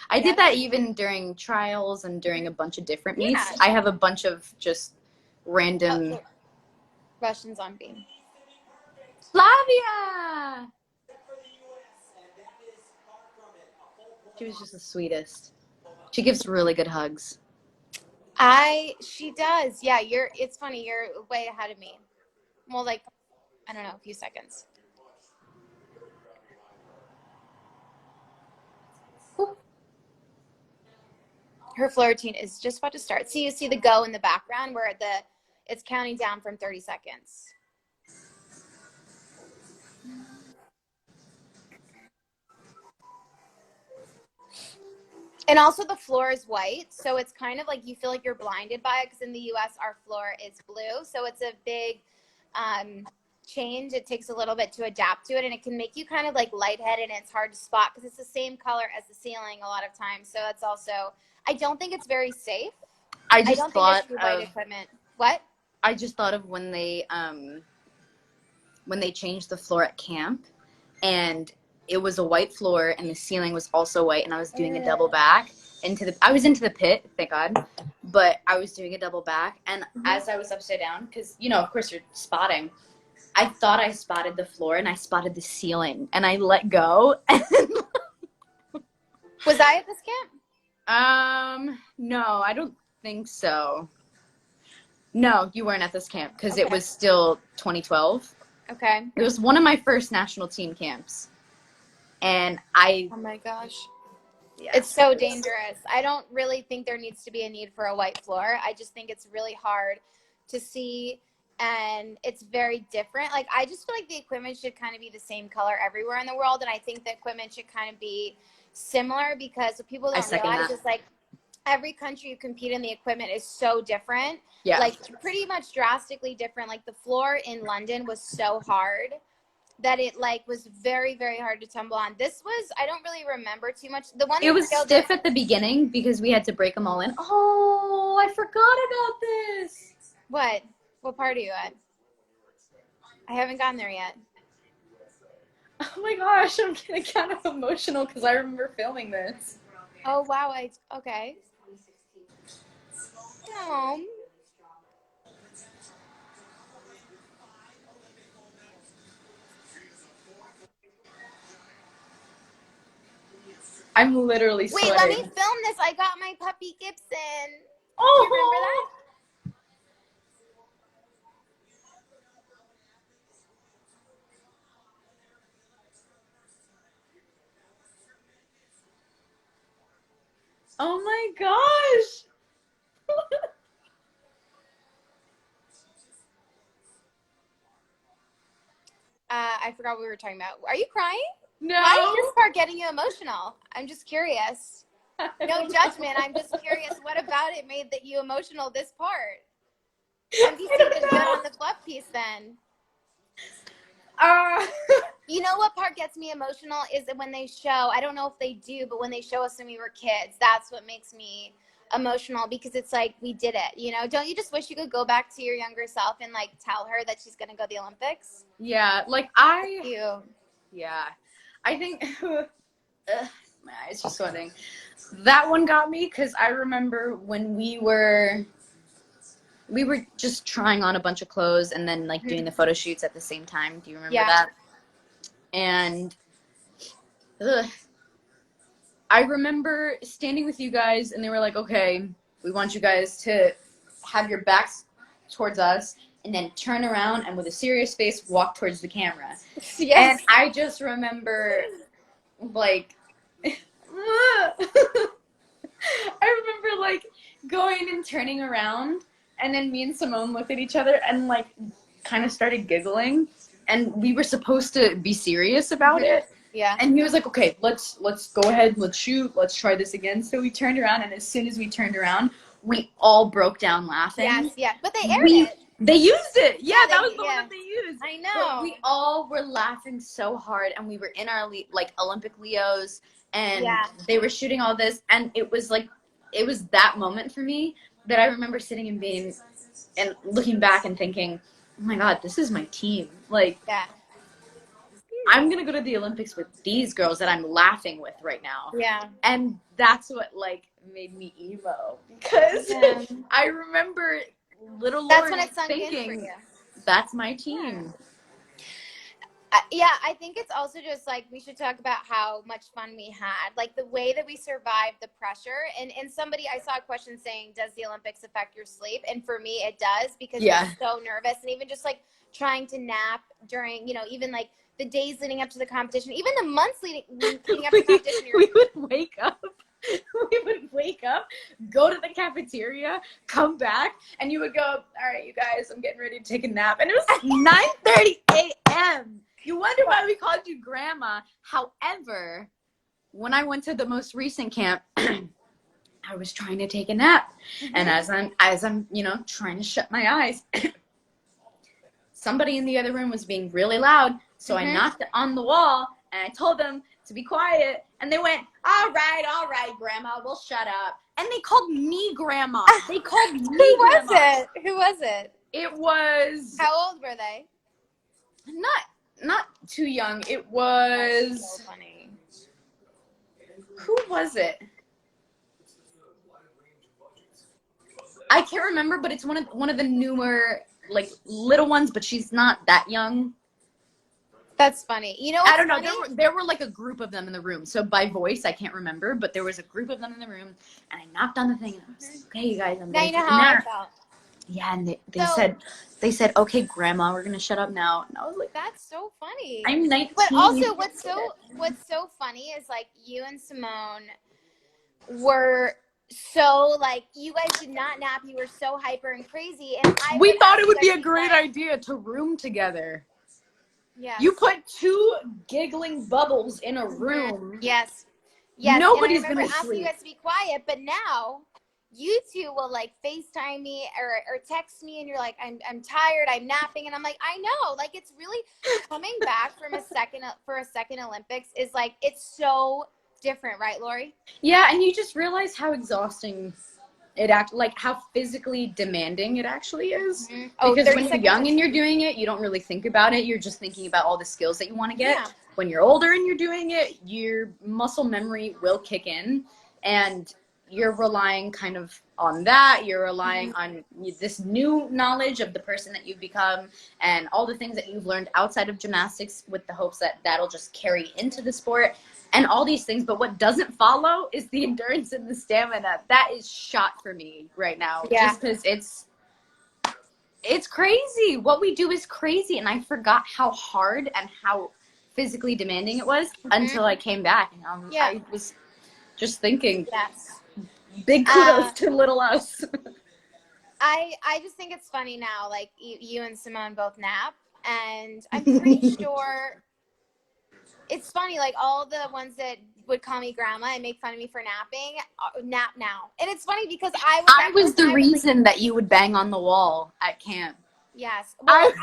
I did that even during trials and during a bunch of different meets. I have a bunch of just random... Russians on Beam. Flavia! She was just the sweetest. She gives really good hugs. She does. Yeah, it's funny. You're way ahead of me. Well, like, I don't know, a few seconds. Her floor routine is just about to start. See, you see the go in the background where it's counting down from 30 seconds. And also the floor is white, so it's kind of like you feel like you're blinded by it, because in the US our floor is blue, so it's a big change. It takes a little bit to adapt to it, and it can make you kind of like lightheaded, and it's hard to spot because it's the same color as the ceiling a lot of times. So that's also, I don't think it's very safe. I don't think there should be white equipment. What? I just thought of when they changed the floor at camp, and it was a white floor and the ceiling was also white, and I was doing a double back I was into the pit, thank God, but I was doing a double back, and as I was upside down, because, you know, of course you're spotting, I thought I spotted the floor and I spotted the ceiling, and I let go. Was I at this camp? No, I don't think so. No, you weren't at this camp because it was still 2012. Okay. It was one of my first national team camps. And oh my gosh. Yeah. It's so dangerous. I don't really think there needs to be a need for a white floor. I just think it's really hard to see, and it's very different. Like, I just feel like the equipment should kind of be the same color everywhere in the world, and I think the equipment should kind of be similar, because what people don't realize is, like, every country you compete in, the equipment is so different. Yeah. Like, pretty much drastically different. Like, the floor in London was so hard that it like was very, very hard to tumble on. This was, I don't really remember too much. The one it was stiff at the beginning because we had to break them all in. Oh, I forgot about this. What part are you at? I haven't gotten there yet. Oh my gosh, I'm getting kind of emotional because I remember filming this. Oh wow, okay. Oh. I'm literally sweating. Wait, let me film this. I got my puppy Gibson. Oh, do you remember that? Oh my gosh. I forgot what we were talking about. Are you crying? No. Why is this part getting you emotional? I'm just curious. No judgment. I'm just curious. What about it made that you emotional this part? NBC did good on the fluff piece then. You know what part gets me emotional is that when they show, I don't know if they do, but when they show us when we were kids, that's what makes me emotional, because it's like, we did it, you know? Don't you just wish you could go back to your younger self and like tell her that she's going to go to the Olympics? Yeah, like yeah, I think, my eyes are sweating. That one got me because I remember when we were we were just trying on a bunch of clothes and then like doing the photo shoots at the same time. Do you remember that? And I remember standing with you guys and they were like, okay, we want you guys to have your backs towards us and then turn around and with a serious face walk towards the camera. Yes. And I just remember like I remember like going and turning around and then me and Simone looked at each other and like kind of started giggling and we were supposed to be serious about it. Yeah. And he was like, okay, let's go ahead, let's shoot, let's try this again. So we turned around and as soon as we turned around, we all broke down laughing. Yes, yeah. But they aired it. They used it. Yeah, that was the one that they used. I know. But we all were laughing so hard and we were in our like Olympic Leos and they were shooting all this and it was that moment for me that I remember sitting and being and looking back and thinking, oh my God, this is my team. Like, I'm going to go to the Olympics with these girls that I'm laughing with right now. Yeah. And that's what, like, made me emo. Because I remember little Laurie thinking, that's my team. Yeah, I think it's also just, like, we should talk about how much fun we had. Like, the way that we survived the pressure. And somebody, I saw a question saying, does the Olympics affect your sleep? And for me, it does because you're so nervous. And even just, like, trying to nap during, you know, even, like, the days leading up to the competition, even the months leading up to the competition. We would wake up. We would wake up, go to the cafeteria, come back, and you would go, all right, you guys, I'm getting ready to take a nap. And it was 9:30 a.m. You wonder why we called you Grandma. However, when I went to the most recent camp, I was trying to take a nap. And as I'm, you know, trying to shut my eyes, somebody in the other room was being really loud. So I knocked on the wall and I told them to be quiet. And they went, all right, Grandma, we'll shut up. And they called me Grandma. They called me Grandma. Who was it? It was... How old were they? Not too young. It was... That's so funny. Who was it? I can't remember, but it's one of the newer, like, little ones, but she's not that young. That's funny. You know what's I don't know. funny? There were like a group of them in the room. So by voice, I can't remember, but there was a group of them in the room, and I knocked on the thing, and I was like, okay, you guys, I'm now going to you know how I felt. Yeah, and they said, okay, Grandma, we're going to shut up now. And I was like, that's so funny. I'm 19. But also, what's so funny is, like, you and Simone were so, like, you guys did not nap. You were so hyper and crazy. And we thought it would be a great idea to room together. Yeah. You put two giggling bubbles in a room. Yes. Nobody's going to sleep. Asking you guys to be quiet, but now you two will, like, FaceTime me or text me, and you're like, I'm tired, I'm napping, and I'm like, I know. Like, it's really coming back for a second Olympics is, like, it's so different, right, Laurie? Yeah, and you just realize how exhausting like how physically demanding it actually is. Because when you're young and you're doing it, you don't really think about it. You're just thinking about all the skills that you want to get. Yeah. When you're older and you're doing it, your muscle memory will kick in, and you're relying kind of on that. You're relying on this new knowledge of the person that you've become and all the things that you've learned outside of gymnastics with the hopes that that'll just carry into the sport. And all these things, but what doesn't follow is the endurance and the stamina. That is shot for me right now. Yeah. Just because it's crazy. What we do is crazy. And I forgot how hard and how physically demanding it was until I came back. And I was just thinking, big kudos to little us. I just think it's funny now, like, you and Simone both nap. And I'm pretty sure... It's funny, like, all the ones that would call me Grandma and make fun of me for napping, nap now. And it's funny because I was the reason that you would bang on the wall at camp. Yes. Well, I was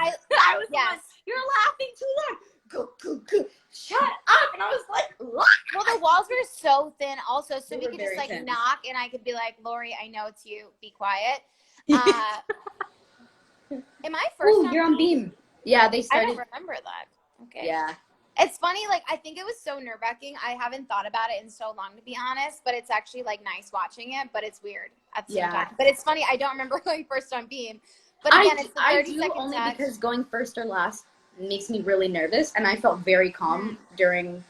like, you're laughing too loud. Go. Shut up. And I was like, what? Well, the walls were so thin also, so we could just, like, knock, and I could be like, Laurie, I know it's you. Be quiet. Am I first? Ooh, you're on beam. Yeah, they started. I don't remember that. Okay. Yeah. It's funny, like, I think it was so nerve-wracking. I haven't thought about it in so long, to be honest, but it's actually, like, nice watching it, but it's weird at the same time. But it's funny, I don't remember going first on beam. But again, it's the 30-second only touch. because going first or last makes me really nervous, and I felt very calm during.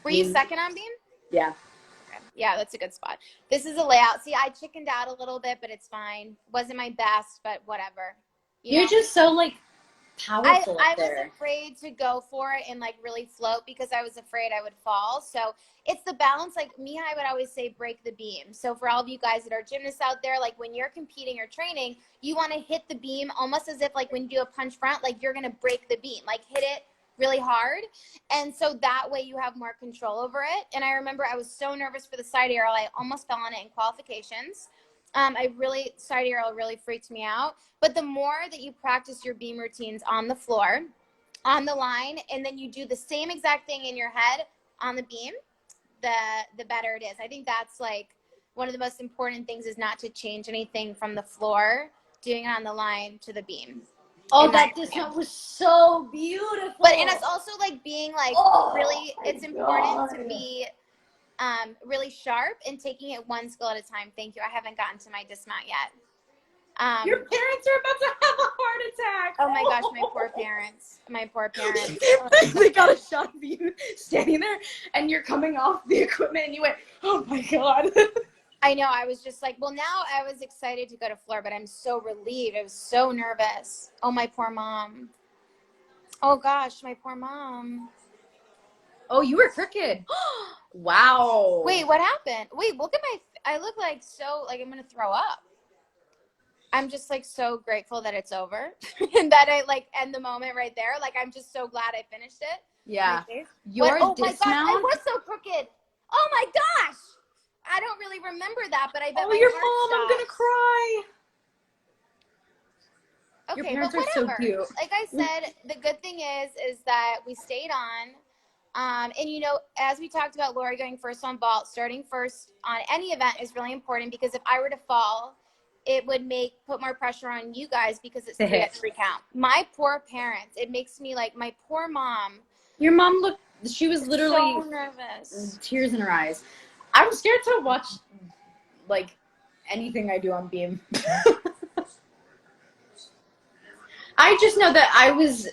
Were you second on beam? Yeah. Okay. Yeah, that's a good spot. This is a layout. See, I chickened out a little bit, but it's fine. Wasn't my best, but whatever. You're just so, like, powerful I was afraid to go for it and, like, really float because I was afraid I would fall. So it's the balance. Like, Mihai would always say, break the beam. So for all of you guys that are gymnasts out there, like, when you're competing or training, you want to hit the beam almost as if, like, when you do a punch front, like, you're going to break the beam. Like, hit it really hard. And so that way you have more control over it. And I remember I was so nervous for the side aerial. I almost fell on it in qualifications. Side aerial really freaked me out. But the more that you practice your beam routines on the floor, on the line, and then you do the same exact thing in your head on the beam, the better it is. I think that's, like, one of the most important things is not to change anything from the floor, doing it on the line to the beam. Oh, that dismount was so beautiful. And it's also, like, being, like, really, it's important to be really sharp and taking it one skill at a time. Thank you. I haven't gotten to my dismount yet. Your parents are about to have a heart attack. Oh my gosh, my poor parents. My poor parents. They got a shot of you standing there, and you're coming off the equipment, and you went, oh my God. I know. I was just like, well, now I was excited to go to floor, but I'm so relieved. I was so nervous. Oh, my poor mom. Oh gosh, my poor mom. Oh, you were crooked. Wow. Wait, what happened? Wait, look at I look like so, like, I'm going to throw up. I'm just, like, so grateful that it's over and that I, like, end the moment right there. Like, I'm just so glad I finished it. Yeah. Oh my gosh, I was so crooked. Oh my gosh. I don't really remember that, but I bet my your heart mom, stopped. I'm going to cry. Okay, your parents but whatever. are so cute. Like I said, the good thing is that we stayed on. And, you know, as we talked about Laurie going first on vault, starting first on any event is really important because if I were to fall, it would put more pressure on you guys because it's 3 at 3 count. My poor parents, it makes me, like, my poor mom. Your mom looked, she was literally so nervous. Tears in her eyes. I'm scared to watch, like, anything I do on beam. I just know that I was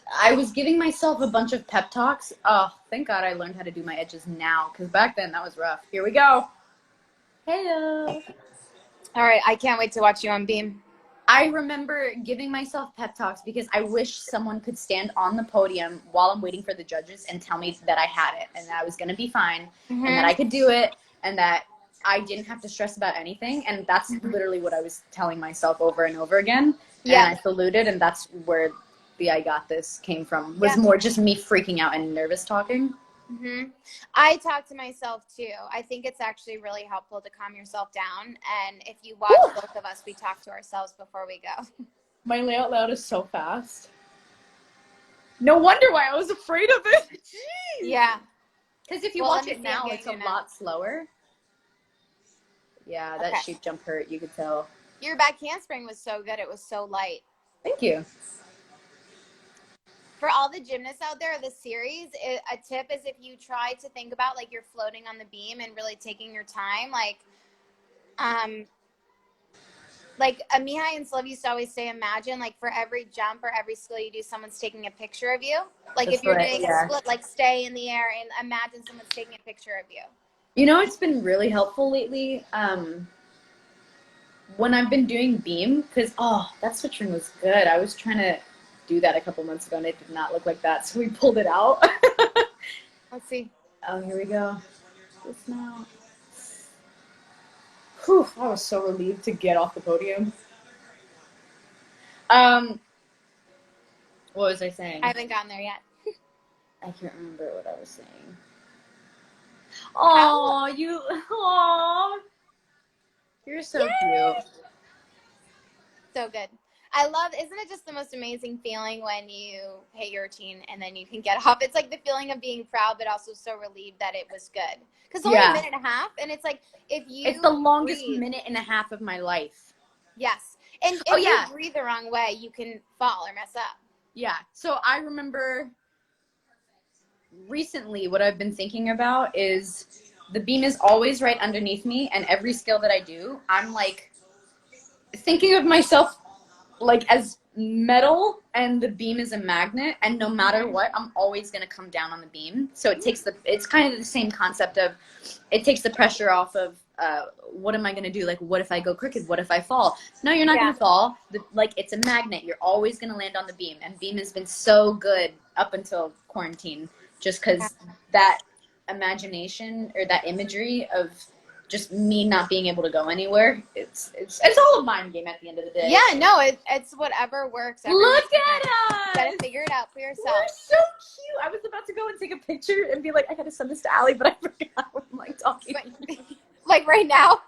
giving myself a bunch of pep talks. Oh, thank God I learned how to do my edges now, because back then that was rough. Here we go. Hello. All right, I can't wait to watch you on beam. I remember giving myself pep talks because I wish someone could stand on the podium while I'm waiting for the judges and tell me that I had it and that I was going to be fine and that I could do it and that I didn't have to stress about anything. And that's literally what I was telling myself over and over again. Yeah. And I saluted, and that's where the I got this came from. Was more just me freaking out and nervous talking. I talk to myself too. I think it's actually really helpful to calm yourself down. And if you watch both of us, we talk to ourselves before we go. My layout loud is so fast. No wonder why I was afraid of it. Jeez. Yeah. Because if you watch it now, it's a lot slower. Yeah, that sheep jump hurt. You could tell. Your back handspring was so good. It was so light. Thank you. For all the gymnasts out there, the series, a tip is if you try to think about, like, you're floating on the beam and really taking your time, like Mihai and Sliv used to always say, imagine, like, for every jump or every skill you do, someone's taking a picture of you. Like, if you're doing a split, like, stay in the air and imagine someone's taking a picture of you. You know, it's been really helpful lately when I've been doing beam, because, that switch ring was good. I was trying to do that a couple months ago, and it did not look like that, so we pulled it out. Let's see. Oh, here we go. Dismount. Whew, I was so relieved to get off the podium. What was I saying? I haven't gotten there yet. I can't remember what I was saying. You're so cute. So good. I love, isn't it just the most amazing feeling when you hit your routine and then you can get off? It's like the feeling of being proud, but also so relieved that it was good. Because only a minute and a half, and it's like, it's the longest minute and a half of my life. Yes. And if you breathe the wrong way, you can fall or mess up. Yeah. So I remember recently what I've been thinking about is the beam is always right underneath me, and every skill that I do, I'm like thinking of myself like as metal, and the beam is a magnet, and no matter what, I'm always going to come down on the beam. So it's kind of the same concept of, it takes the pressure off of what am I going to do? Like, what if I go crooked? What if I fall? No, you're not going to fall. Like, it's a magnet. You're always going to land on the beam. And beam has been so good up until quarantine, just because that imagination or that imagery of just me not being able to go anywhere. It's all a mind game at the end of the day. Yeah, no, it's whatever works. Look at us! You gotta figure it out for yourself. We're so cute. I was about to go and take a picture and be like, I gotta send this to Allie, but I forgot what I'm like talking. Like right now?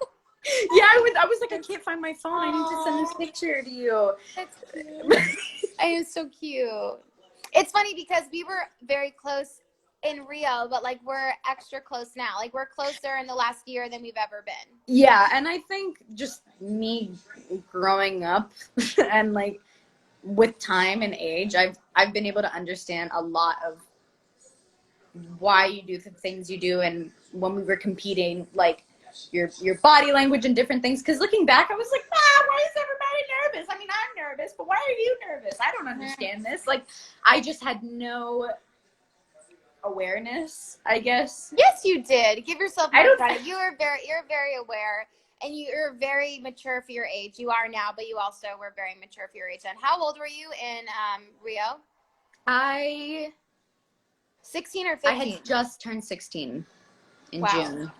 Yeah, I was like, I can't find my phone. I need to send this picture to you. That's cute. I am so cute. It's funny because we were very close in Rio, but like we're extra close now. Like we're closer in the last year than we've ever been. Yeah, and I think just me growing up and like with time and age, I've been able to understand a lot of why you do the things you do, and when we were competing, like your body language and different things. Because looking back, I was like, why is everybody nervous? I mean, I'm nervous, but why are you nervous? I don't understand this. Like, I just had no awareness, I guess. Yes, you did. Give yourself more credit. You're very aware, and you're very mature for your age. You are now, but you also were very mature for your age. And how old were you in Rio? 16 or 15? I had just turned 16 in June.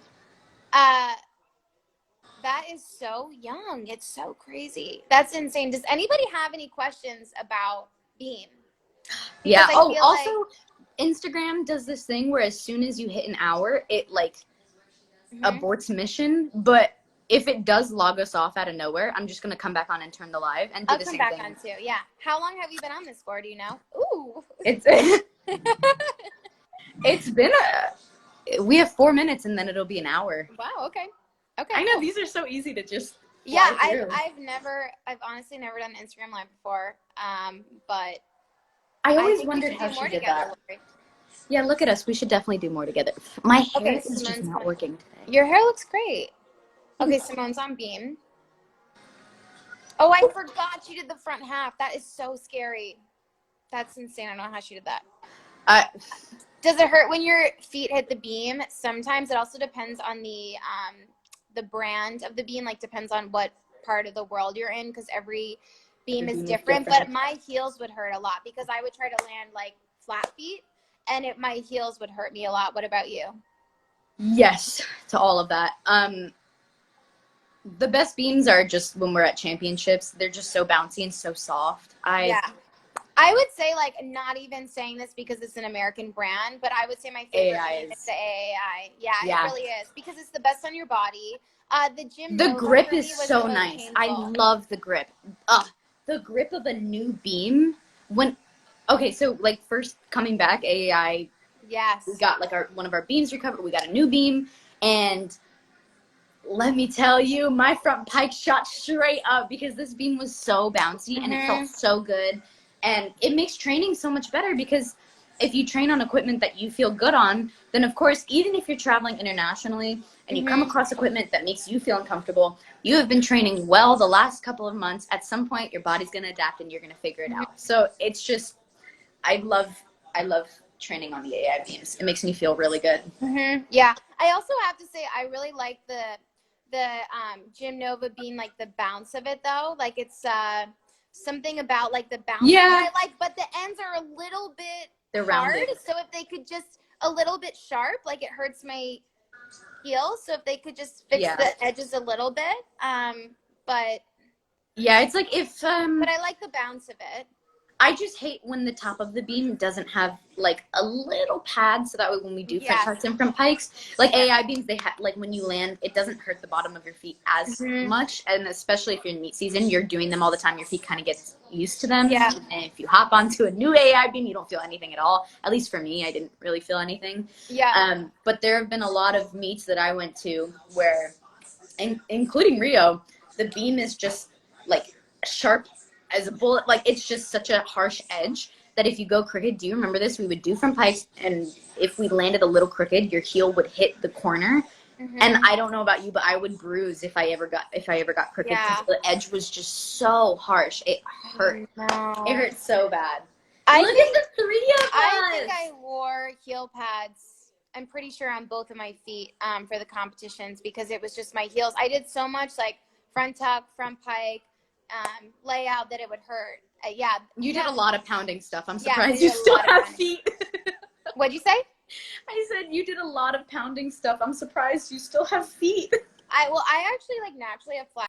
That is so young. It's so crazy. That's insane. Does anybody have any questions about Beam? Yeah. Oh, also, Instagram does this thing where as soon as you hit an hour, it like aborts mission. But if it does log us off out of nowhere, I'm just gonna come back on and turn the live and do the same thing. I'll come back on too. Yeah. How long have you been on this for? Do you know? Ooh. It's been we have 4 minutes and then it'll be an hour. Wow. Okay. Okay. I know, these are so easy to just. Yeah, I've honestly never done Instagram live before. But I always wondered how she did that. Yeah, look at us. We should definitely do more together. My hair is just not working today. Your hair looks great. Okay, Simone's on Beam. Oh, I forgot she did the front half. That is so scary. That's insane. I don't know how she did that. Does it hurt when your feet hit the beam? Sometimes. It also depends on the brand of the beam. Like, depends on what part of the world you're in, because every beam is different. But my heels would hurt a lot because I would try to land like flat feet, and my heels would hurt me a lot. What about you? Yes, to all of that. The best beams are just when we're at championships. They're just so bouncy and so soft. I would say, like, not even saying this because it's an American brand, but I would say my favorite beam is the AAI. Yeah, it really is, because it's the best on your body. The grip is so nice. Painful. I love the grip. The grip of a new beam. So like first coming back, AAI. Yes. We got like one of our beams recovered. We got a new beam, and let me tell you, my front pike shot straight up because this beam was so bouncy and it felt so good. And it makes training so much better, because if you train on equipment that you feel good on, then of course, even if you're traveling internationally and you come across equipment that makes you feel uncomfortable, you have been training well the last couple of months. At some point, your body's going to adapt and you're going to figure it out. So it's just, I love training on the AI beams. It makes me feel really good. Yeah. I also have to say, I really like the Gym Nova beam, like the bounce of it though. Like it's, something about like the bounce that I like, but the ends are a little bit hard. So if they could just a little bit sharp, like it hurts my heels. So if they could just fix the edges a little bit, but yeah, it's like if but I like the bounce of it. I just hate when the top of the beam doesn't have like a little pad, so that way when we do front tucks and front pikes, like AI beams, they have like when you land, it doesn't hurt the bottom of your feet as much, and especially if you're in meet season, you're doing them all the time, your feet kind of gets used to them. Yeah. And if you hop onto a new AI beam, you don't feel anything at all. At least for me, I didn't really feel anything. Yeah. But there have been a lot of meets that I went to where, including Rio, the beam is just like sharp as a bullet. Like it's just such a harsh edge that if you go crooked, do you remember this? We would do front pikes, and if we landed a little crooked, your heel would hit the corner. Mm-hmm. And I don't know about you, but I would bruise if I ever got crooked because the edge was just so harsh. It hurt. No. It hurt so bad. Look at the three of us. I think I wore heel pads. I'm pretty sure on both of my feet for the competitions because it was just my heels. I did so much like front tuck, front pike, layout that it would hurt. You did a lot of pounding stuff. I'm surprised you still have feet. What'd you say? I said you did a lot of pounding stuff. I'm surprised you still have feet. I actually like naturally have flat